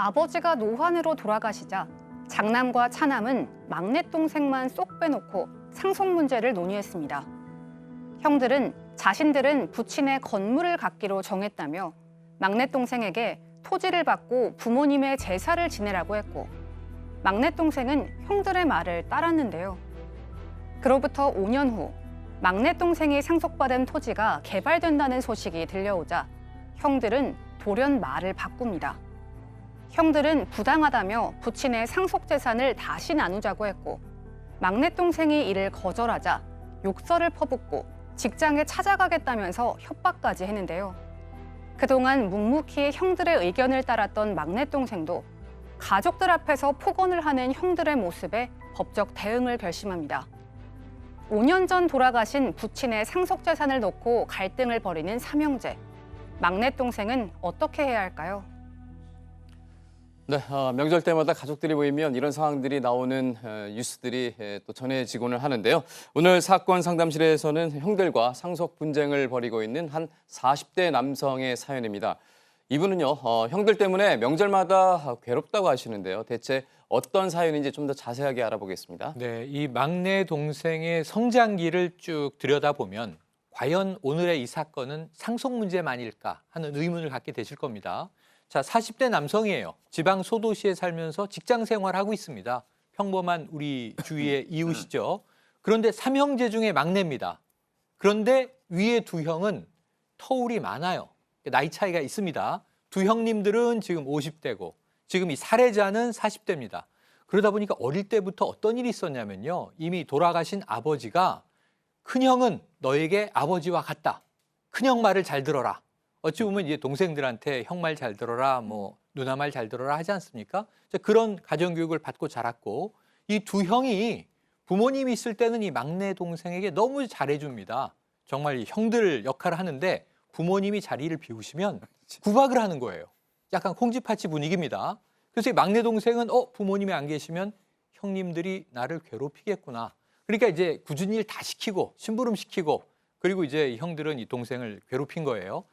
아버지가 노환으로 돌아가시자 장남과 차남은 막내 동생만 쏙 빼놓고 상속 문제를 논의했습니다. 형들은 자신들은 부친의 건물을 갖기로 정했다며 막내 동생에게 토지를 받고 부모님의 제사를 지내라고 했고, 막내 동생은 형들의 말을 따랐는데요. 그로부터 5년 후 막내 동생이 상속받은 토지가 개발된다는 소식이 들려오자 형들은 돌연 말을 바꿉니다. 형들은 부당하다며 부친의 상속 재산을 다시 나누자고 했고, 막내 동생이 이를 거절하자 욕설을 퍼붓고 직장에 찾아가겠다면서 협박까지 했는데요. 그동안 묵묵히 형들의 의견을 따랐던 막내 동생도 가족들 앞에서 폭언을 하는 형들의 모습에 법적 대응을 결심합니다. 5년 전 돌아가신 부친의 상속 재산을 놓고 갈등을 벌이는 삼형제. 막내 동생은 어떻게 해야 할까요? 네, 명절 때마다 가족들이 모이면 이런 상황들이 나오는 뉴스들이 또 전해지고는 하는데요. 오늘 사건 상담실에서는 형들과 상속 분쟁을 벌이고 있는 한 40대 남성의 사연입니다. 이분은요, 형들 때문에 명절마다 괴롭다고 하시는데요. 대체 어떤 사연인지 좀 더 자세하게 알아보겠습니다. 네, 이 막내 동생의 성장기를 쭉 들여다보면 과연 오늘의 이 사건은 상속 문제만일까 하는 의문을 갖게 되실 겁니다. 자, 40대 남성이에요. 지방 소도시에 살면서 직장 생활하고 있습니다. 평범한 우리 주위의 이웃이죠. 그런데 3형제 중에 막내입니다. 그런데 위에 두 형은 터울이 많아요. 나이 차이가 있습니다. 두 형님들은 지금 50대고 지금 이 살해자는 40대입니다. 그러다 보니까 어릴 때부터 어떤 일이 있었냐면요. 이미 돌아가신 아버지가 큰형은 너에게 아버지와 같다. 큰형 말을 잘 들어라. 어찌 보면 이제 동생들한테 형 말 잘 들어라, 뭐 누나 말 잘 들어라 하지 않습니까? 그런 가정교육을 받고 자랐고, 이 두 형이 부모님이 있을 때는 이 막내 동생에게 너무 잘해줍니다. 정말 이 형들 역할을 하는데 부모님이 자리를 비우시면 구박을 하는 거예요. 약간 콩쥐팥쥐 분위기입니다. 그래서 이 막내 동생은 부모님이 안 계시면 형님들이 나를 괴롭히겠구나. 그러니까 이제 굳은 일 다 시키고 심부름 시키고, 그리고 이제 형들은 이 동생을 괴롭힌 거예요.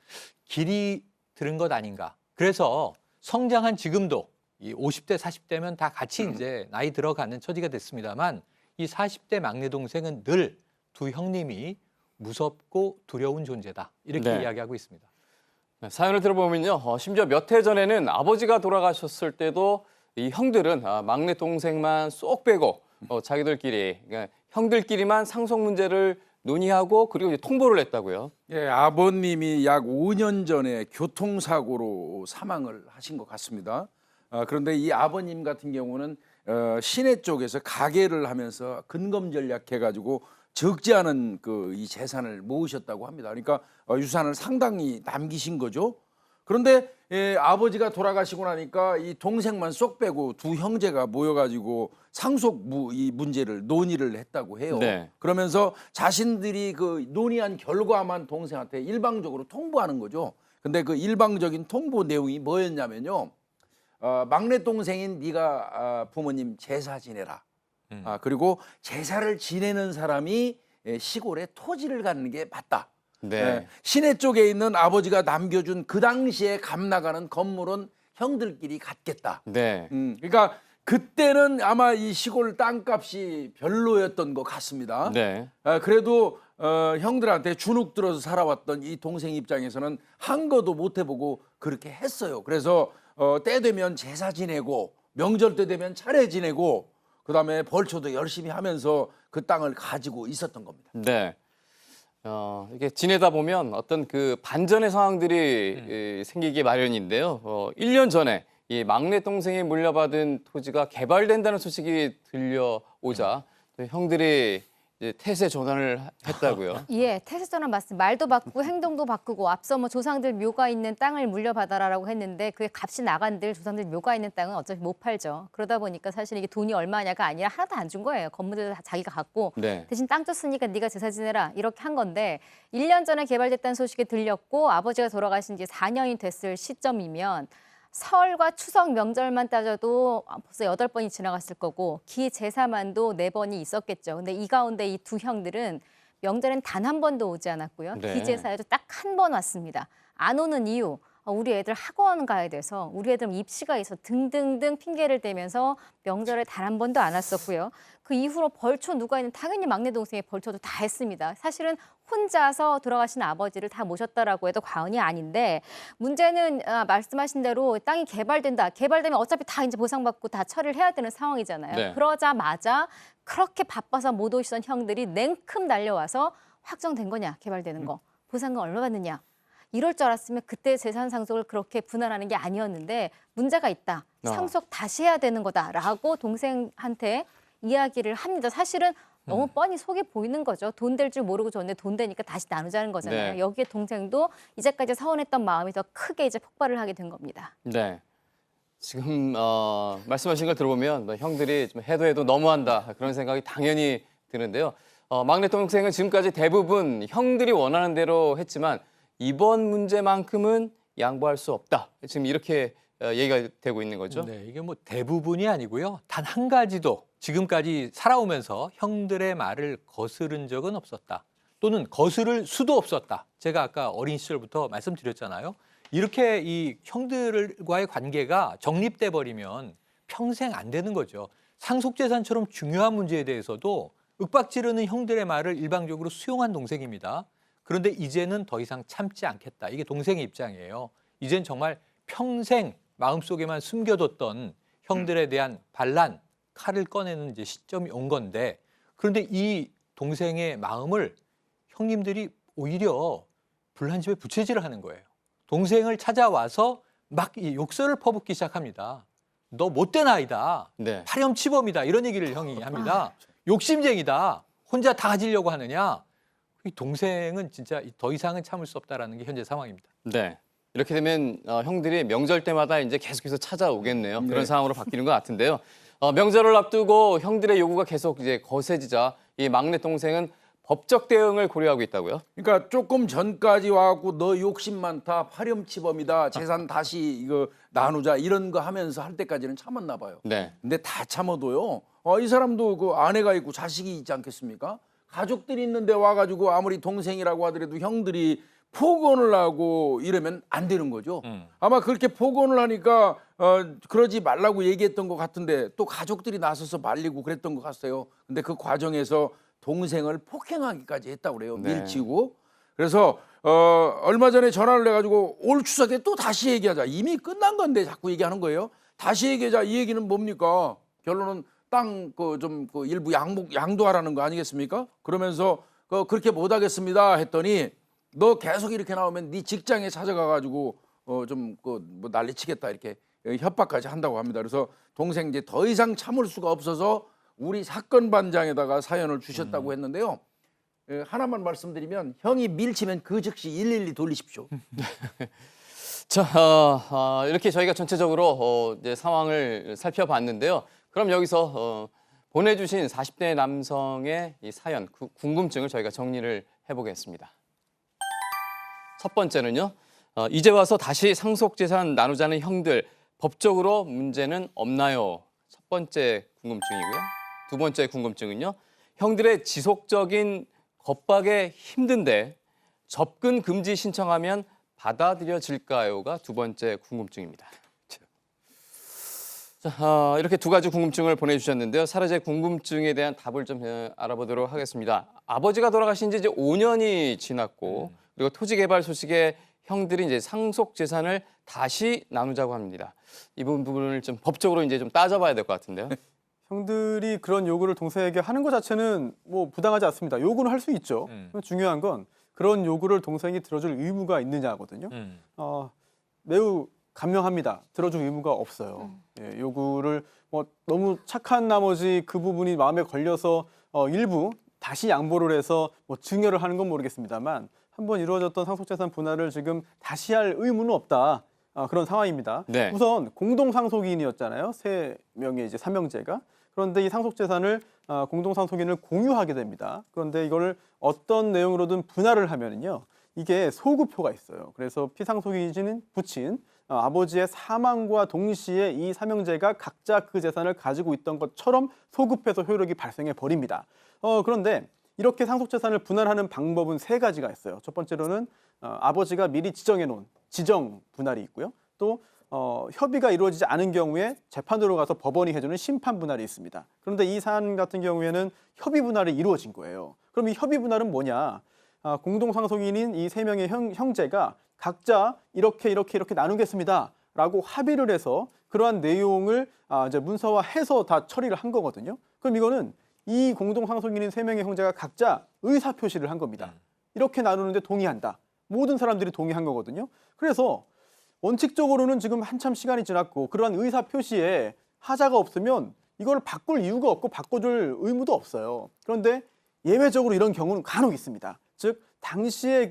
길이 들은 것 아닌가. 그래서 성장한 지금도 이 50대, 40대면 다 같이 이제 나이 들어가는 처지가 됐습니다만, 이 40대 막내 동생은 늘 두 형님이 무섭고 두려운 존재다. 이렇게 이야기하고 있습니다. 네, 사연을 들어보면요. 심지어 몇 해 전에는 아버지가 돌아가셨을 때도 이 형들은 막내 동생만 쏙 빼고 자기들끼리, 그러니까 형들끼리만 상속 문제를 논의하고 그리고 이제 통보를 했다고요. 예, 아버님이 약 5년 전에 교통사고로 사망을 하신 것 같습니다. 그런데 이 아버님 같은 경우는 시내 쪽에서 가게를 하면서 근검 전략해가지고 적지 않은 이 재산을 모으셨다고 합니다. 그러니까 유산을 상당히 남기신 거죠. 그런데 아버지가 돌아가시고 나니까 이 동생만 쏙 빼고 두 형제가 모여가지고 상속 이 문제를 논의를 했다고 해요. 네. 그러면서 자신들이 그 논의한 결과만 동생한테 일방적으로 통보하는 거죠. 근데 그 일방적인 통보 내용이 뭐였냐면요. 막내 동생인 네가 부모님 제사 지내라. 그리고 제사를 지내는 사람이 시골에 토지를 갖는 게 맞다. 네. 시내 쪽에 있는 아버지가 남겨준 그 당시에 값 나가는 건물은 형들끼리 갖겠다. 네. 그러니까 그때는 아마 이 시골 땅값이 별로였던 것 같습니다. 네. 그래도 형들한테 주눅 들어서 살아왔던 이 동생 입장에서는 한 거도 못 해보고 그렇게 했어요. 그래서 때 되면 제사 지내고 명절 때 되면 차례 지내고 그다음에 벌초도 열심히 하면서 그 땅을 가지고 있었던 겁니다. 네. 이게 지내다 보면 어떤 그 반전의 상황들이 생기기 마련인데요. 1년 전에 이 막내 동생이 물려받은 토지가 개발된다는 소식이 들려오자 또 형들이 이제 태세 전환을 했다고요. 예, 태세 전환 맞습니다. 말도 바꾸고 행동도 바꾸고, 앞서 뭐 조상들 묘가 있는 땅을 물려받아라라고 했는데 그게 값이 나간들 조상들 묘가 있는 땅은 어차피 못 팔죠. 그러다 보니까 사실 이게 돈이 얼마냐가 아니라 하나도 안 준 거예요. 건물들 다 자기가 갖고 네. 대신 땅 줬으니까 네가 제사 지내라 이렇게 한 건데, 1년 전에 개발됐다는 소식이 들렸고 아버지가 돌아가신 지 4년이 됐을 시점이면 설과 추석 명절만 따져도 벌써 8번이 지나갔을 거고 기제사만도 4번이 있었겠죠. 근데 이 가운데 이 두 형들은 명절엔 단 한 번도 오지 않았고요. 네. 기제사에도 딱 한 번 왔습니다. 안 오는 이유, 우리 애들 학원 가야 돼서 우리 애들 입시가 있어 등등등 핑계를 대면서 명절에 단 한 번도 안 왔었고요. 그 이후로 벌초 누가 있는 당연히 막내 동생이 벌초도 다 했습니다. 사실은 혼자서 돌아가신 아버지를 다 모셨다라고 해도 과언이 아닌데 문제는 말씀하신 대로 땅이 개발된다. 개발되면 어차피 다 이제 보상받고 다 처리를 해야 되는 상황이잖아요. 네. 그러자마자 그렇게 바빠서 못 오시던 형들이 냉큼 달려와서 확정된 거냐 개발되는 거 보상금 얼마 받느냐 이럴 줄 알았으면 그때 재산 상속을 그렇게 분할하는 게 아니었는데 문제가 있다. 상속 다시 해야 되는 거다라고 동생한테 이야기를 합니다. 사실은 너무 뻔히 속이 보이는 거죠. 돈 될 줄 모르고 줬는데 돈 되니까 다시 나누자는 거잖아요. 네. 여기에 동생도 이제까지 서운했던 마음이 더 크게 이제 폭발을 하게 된 겁니다. 네. 지금 말씀하신 걸 들어보면 뭐 형들이 좀 해도 너무한다 그런 생각이 당연히 드는데요. 막내 동생은 지금까지 대부분 형들이 원하는 대로 했지만 이번 문제만큼은 양보할 수 없다. 지금 이렇게 얘기가 되고 있는 거죠. 네, 이게 뭐 대부분이 아니고요. 단 한 가지도 지금까지 살아오면서 형들의 말을 거스른 적은 없었다. 또는 거스를 수도 없었다. 제가 아까 어린 시절부터 말씀드렸잖아요. 이렇게 이 형들과의 관계가 정립돼 버리면 평생 안 되는 거죠. 상속재산처럼 중요한 문제에 대해서도 윽박지르는 형들의 말을 일방적으로 수용한 동생입니다. 그런데 이제는 더 이상 참지 않겠다. 이게 동생의 입장이에요. 이젠 정말 평생 마음속에만 숨겨뒀던 형들에 대한 반란, 칼을 꺼내는 이제 시점이 온 건데 그런데 이 동생의 마음을 형님들이 오히려 불난집에 부채질을 하는 거예요. 동생을 찾아와서 막 이 욕설을 퍼붓기 시작합니다. 너 못된 아이다. 네. 파렴치범이다. 이런 얘기를 형이 합니다. 욕심쟁이다. 혼자 다 가지려고 하느냐. 이 동생은 진짜 더 이상은 참을 수 없다라는 게 현재 상황입니다. 네. 이렇게 되면 형들이 명절 때마다 이제 계속해서 찾아오겠네요. 네. 그런 상황으로 바뀌는 것 같은데요. 명절을 앞두고 형들의 요구가 계속 이제 거세지자 이 막내 동생은 법적 대응을 고려하고 있다고요? 그러니까 조금 전까지 와갖고 너 욕심 많다, 파렴치범이다, 재산 다시 이거 나누자 이런 거 하면서 할 때까지는 참았나 봐요. 네. 근데 다 참아도요. 이 사람도 그 아내가 있고 자식이 있지 않겠습니까? 가족들이 있는데 와가지고 아무리 동생이라고 하더라도 형들이 폭언을 하고 이러면 안 되는 거죠. 아마 그렇게 폭언을 하니까 그러지 말라고 얘기했던 것 같은데 또 가족들이 나서서 말리고 그랬던 것 같아요. 근데 그 과정에서 동생을 폭행하기까지 했다고 그래요. 네. 밀치고. 그래서 얼마 전에 전화를 해가지고 올 추석에 또 다시 얘기하자. 이미 끝난 건데 자꾸 얘기하는 거예요. 다시 얘기하자. 이 얘기는 뭡니까? 결론은 땅 좀 일부 양도하라는 거 아니겠습니까? 그러면서 그렇게 못하겠습니다 했더니 너 계속 이렇게 나오면 네 직장에 찾아가가지고 좀 뭐 난리치겠다 이렇게 협박까지 한다고 합니다. 그래서 동생 이제 더 이상 참을 수가 없어서 우리 사건 반장에다가 사연을 주셨다고 했는데요. 하나만 말씀드리면 형이 밀치면 그 즉시 112 돌리십시오. 자, 이렇게 저희가 전체적으로 이제 상황을 살펴봤는데요. 그럼 여기서 보내주신 40대 남성의 이 사연, 궁금증을 저희가 정리를 해보겠습니다. 첫 번째는요. 이제 와서 다시 상속재산 나누자는 형들, 법적으로 문제는 없나요? 첫 번째 궁금증이고요. 두 번째 궁금증은요. 형들의 지속적인 겁박에 힘든데 접근 금지 신청하면 받아들여질까요?가 두 번째 궁금증입니다. 자, 이렇게 두 가지 궁금증을 보내주셨는데요. 사례제 궁금증에 대한 답을 좀 알아보도록 하겠습니다. 아버지가 돌아가신 지 이제 5년이 지났고 그리고 토지 개발 소식에 형들이 이제 상속 재산을 다시 나누자고 합니다. 이 부분을 좀 법적으로 이제 좀 따져봐야 될 것 같은데요. 형들이 그런 요구를 동생에게 하는 것 자체는 뭐 부당하지 않습니다. 요구는 할 수 있죠. 중요한 건 그런 요구를 동생이 들어줄 의무가 있느냐거든요. 매우 감명합니다. 들어줄 의무가 없어요. 예, 요구를 뭐 너무 착한 나머지 그 부분이 마음에 걸려서 일부 다시 양보를 해서 뭐 증여를 하는 건 모르겠습니다만 한번 이루어졌던 상속재산 분할을 지금 다시 할 의무는 없다. 그런 상황입니다. 네. 우선 공동상속인이었잖아요. 세 명의 이제 삼형제가. 그런데 이 상속재산을 공동상속인을 공유하게 됩니다. 그런데 이걸 어떤 내용으로든 분할을 하면은요, 이게 소급효가 있어요. 그래서 피상속인인 부친 아버지의 사망과 동시에 이 삼형제가 각자 그 재산을 가지고 있던 것처럼 소급해서 효력이 발생해 버립니다. 그런데 이렇게 상속재산을 분할하는 방법은 세 가지가 있어요. 첫 번째로는 아버지가 미리 지정해 놓은 지정 분할이 있고요. 또 협의가 이루어지지 않은 경우에 재판으로 가서 법원이 해주는 심판 분할이 있습니다. 그런데 이 사안 같은 경우에는 협의 분할이 이루어진 거예요. 그럼 이 협의 분할은 뭐냐? 공동 상속인인 이 3명의 형제가 각자 이렇게 나누겠습니다라고 합의를 해서 그러한 내용을 이제 문서화해서 다 처리를 한 거거든요. 그럼 이거는 이 공동 상속인인 3명의 형제가 각자 의사 표시를 한 겁니다. 이렇게 나누는데 동의한다. 모든 사람들이 동의한 거거든요. 그래서 원칙적으로는 지금 한참 시간이 지났고 그러한 의사 표시에 하자가 없으면 이걸 바꿀 이유가 없고 바꿔줄 의무도 없어요. 그런데 예외적으로 이런 경우는 간혹 있습니다. 즉 당시에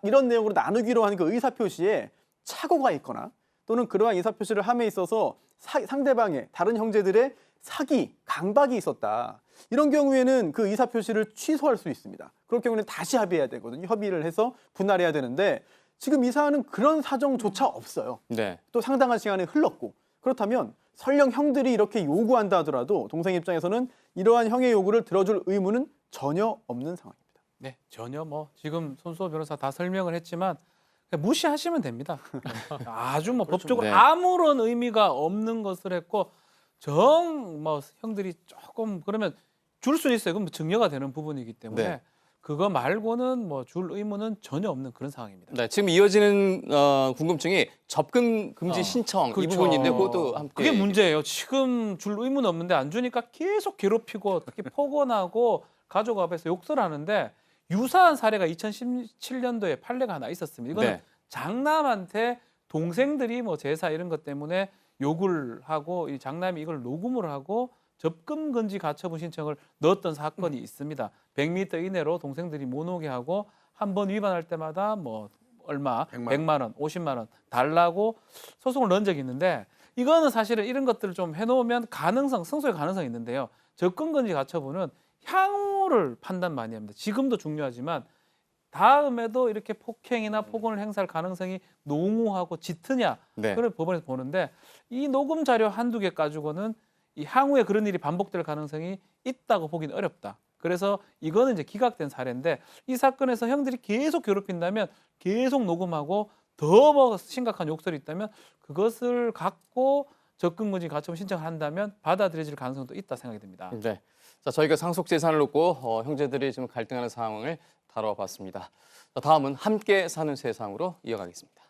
이런 내용으로 나누기로 한 그 의사 표시에 착오가 있거나 또는 그러한 의사 표시를 함에 있어서 상대방의 다른 형제들의 사기, 강박이 있었다. 이런 경우에는 그 의사 표시를 취소할 수 있습니다. 그럴 경우는 다시 합의해야 되거든요. 협의를 해서 분할해야 되는데 지금 이 사안은 그런 사정조차 없어요. 네. 또 상당한 시간이 흘렀고 그렇다면 설령 형들이 이렇게 요구한다 하더라도 동생 입장에서는 이러한 형의 요구를 들어줄 의무는 전혀 없는 상황입니다. 네, 전혀 뭐 지금 손수호 변호사 다 설명을 했지만 그냥 무시하시면 됩니다. 아주 뭐 법적으로 네. 아무런 의미가 없는 것을 했고 뭐 형들이 조금 그러면 줄 수 있어요. 그럼 증여가 되는 부분이기 때문에 네. 그거 말고는 뭐 줄 의무는 전혀 없는 그런 상황입니다. 네, 지금 이어지는 궁금증이 접근 금지 신청 이 그렇죠. 부분인데 그것도 함께 그게 문제예요. 지금 줄 의무는 없는데 안 주니까 계속 괴롭히고 특히 폭언하고 가족 앞에서 욕설 하는데 유사한 사례가 2017년도에 판례가 하나 있었습니다. 이거는 네. 장남한테 동생들이 뭐 제사 이런 것 때문에 욕을 하고 이 장남이 이걸 녹음을 하고 접근 금지 가처분 신청을 넣었던 사건이 있습니다. 100m 이내로 동생들이 못 오게 하고 한 번 위반할 때마다 뭐 얼마 100만 원, 50만 원 달라고 소송을 넣은 적이 있는데 이거는 사실은 이런 것들을 좀 해놓으면 승소의 가능성이 있는데요. 접근 금지 가처분은 향후를 판단 많이 합니다. 지금도 중요하지만 다음에도 이렇게 폭행이나 폭언을 행사할 가능성이 농후하고 짙으냐 네. 그걸 법원에서 보는데 이 녹음 자료 한두 개 가지고는 이 향후에 그런 일이 반복될 가능성이 있다고 보기는 어렵다. 그래서 이거는 이제 기각된 사례인데 이 사건에서 형들이 계속 괴롭힌다면 계속 녹음하고 더 뭐 심각한 욕설이 있다면 그것을 갖고 접근금지 가처분 신청을 한다면 받아들여질 가능성도 있다 생각이 듭니다. 네. 자, 저희가 상속 재산을 놓고 형제들이 좀 갈등하는 상황을 다뤄봤습니다. 자, 다음은 함께 사는 세상으로 이어가겠습니다.